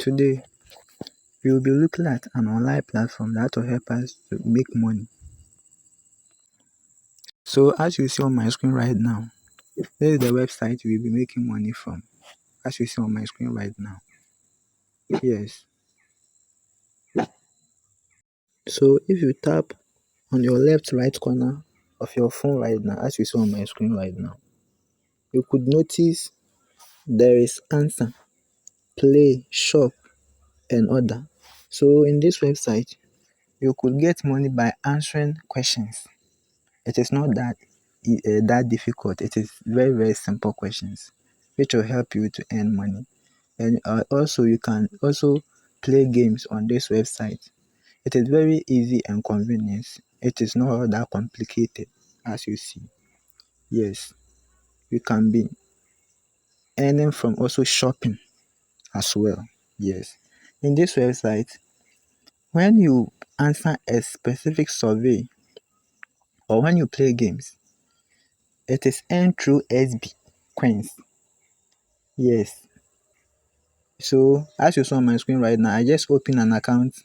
Today, we will be looking at an online platform that will help us to make money. So, as you see on my screen right now, this is the website we'll be making money from. As you see on my screen right now. Yes. So, if you tap on your left right corner of your phone right now, as you see on my screen right now, you could notice there is answer, play, shop, and other. So, in this website, you could get money by answering questions. It is not that difficult. It is very, very simple questions which will help you to earn money. And also you can also play games on this website. It is very easy and convenient. It is not that complicated as you see. Yes, you can be earning from also shopping as well. Yes. In this website, when you answer a specific survey or when you play games, it is earned through SB coins. Yes. So as you saw on my screen right now, I just opened an account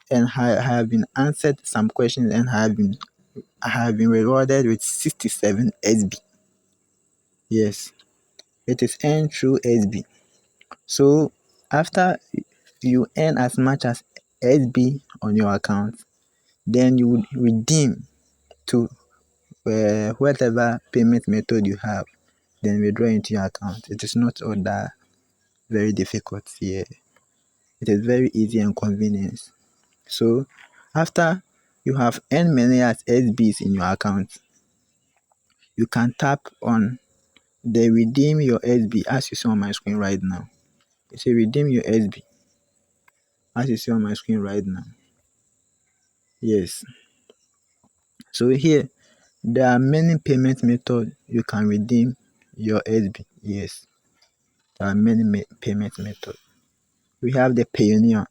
and I have been answered some questions and I have been rewarded with 67 SB. Yes, it is earned through SB. So after you earn as much as SB on your account, then you would redeem to whatever payment method you have, then withdraw into your account. It is not all that very difficult here. It is very easy and convenient. So after you have earned many as SBs in your account, you can tap on the redeem your SB as you see on my screen right now. You say redeem your SB as you see on my screen right now. Yes. So here there are many payment methods you can redeem your SB. Yes. There are many payment methods. We have the Payoneer.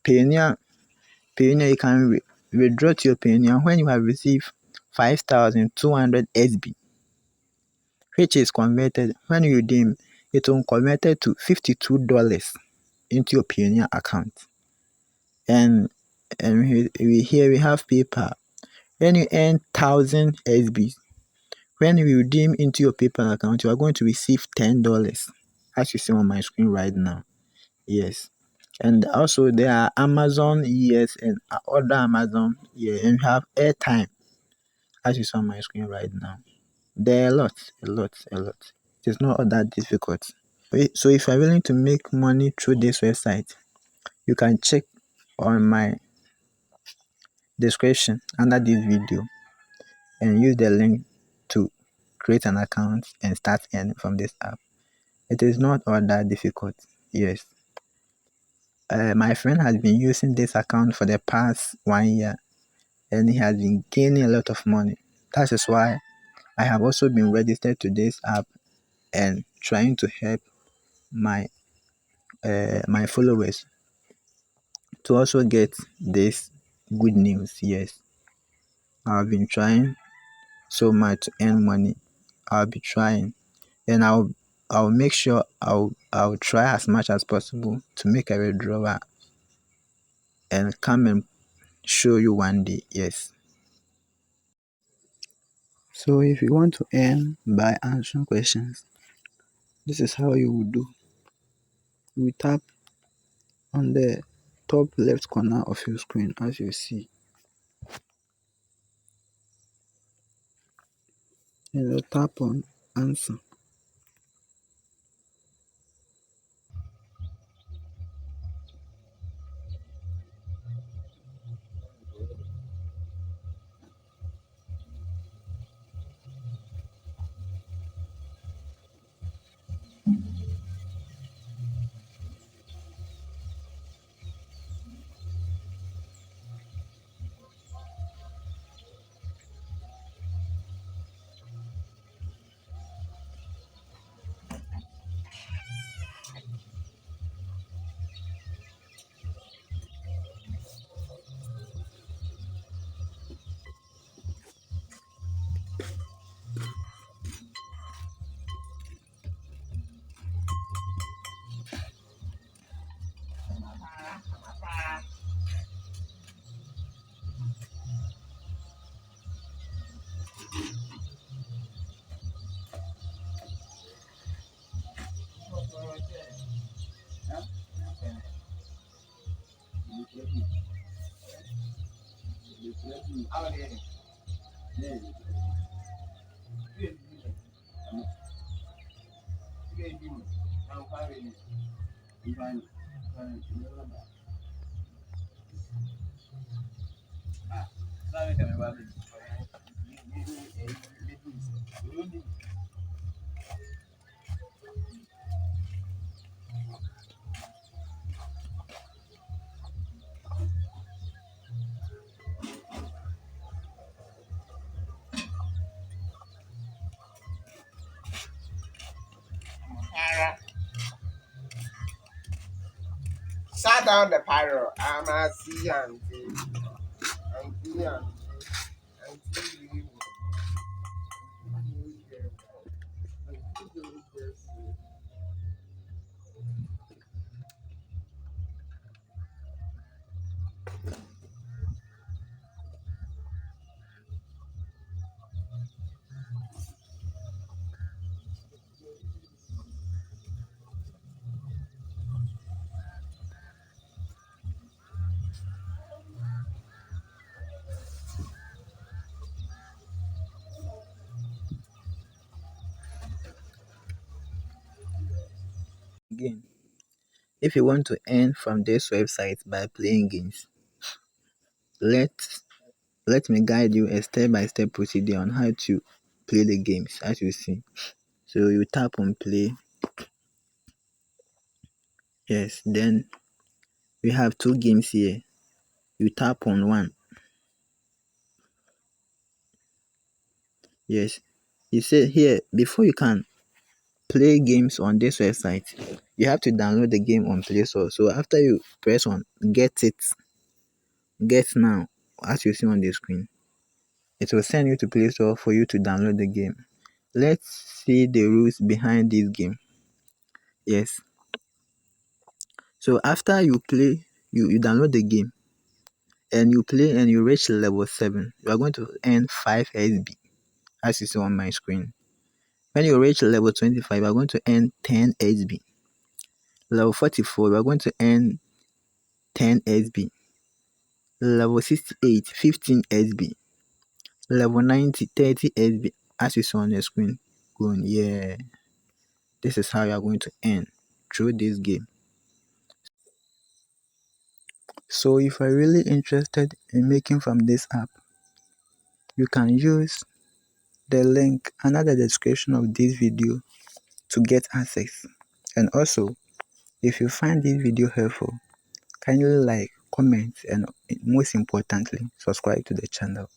Payoneer, Payoneer you can withdraw to your Payoneer when you have received 5,200 SB, which is converted when you redeem it will converted to $52 into your Payoneer account. And here we have PayPal. When you earn 1,000 SB, when you redeem into your PayPal account, you are going to receive $10, as you see on my screen right now. Yes. And also there are Amazon, yes, and other Amazon, yeah, and you have airtime, as you see on my screen right now. There are a lot. It is not all that difficult. So if you're willing to make money through this website, you can check on my description under this video and use the link to create an account and start earning from this app. It is not all that difficult. Yes. My friend has been using this account for the past 1 year and he has been gaining a lot of money. That is why I have also been registered to this app and trying to help my my followers to also get this good news. Yes, I've been trying so much to earn money. I'll be trying, and I'll make sure I'll try as much as possible to make a withdrawal and come and show you one day. Yes. So if you want to earn by answering questions, this is how you would do. You tap on the top left corner of your screen as you see, and you tap on answer. Shut down the pyro. I'm a see auntie. Again, if you want to earn from this website by playing games, let let me guide you a step-by-step procedure on how to play the games as you see. So you tap on play. Yes, then we have two games here. You tap on one. Yes, you say here before you can play games on this website, you have to download the game on Play Store. So after you press on get now, as you see on the screen, it will send you to Play Store for you to download the game. Let's see the rules behind this game. Yes. So after you play, you download the game and you play and you reach level 7, you are going to earn 5 SB as you see on my screen. When you reach level 25, you are going to earn 10 SB. Level 44, you are going to earn 10 SB. Level 68, 15 SB. Level 90, 30 SB as you saw on the screen. Going, yeah. This is how you are going to earn through this game. So if you're really interested in making from this app, you can use the link under the description of this video to get access. And also, if you find this video helpful, kindly like, comment, and most importantly, subscribe to the channel.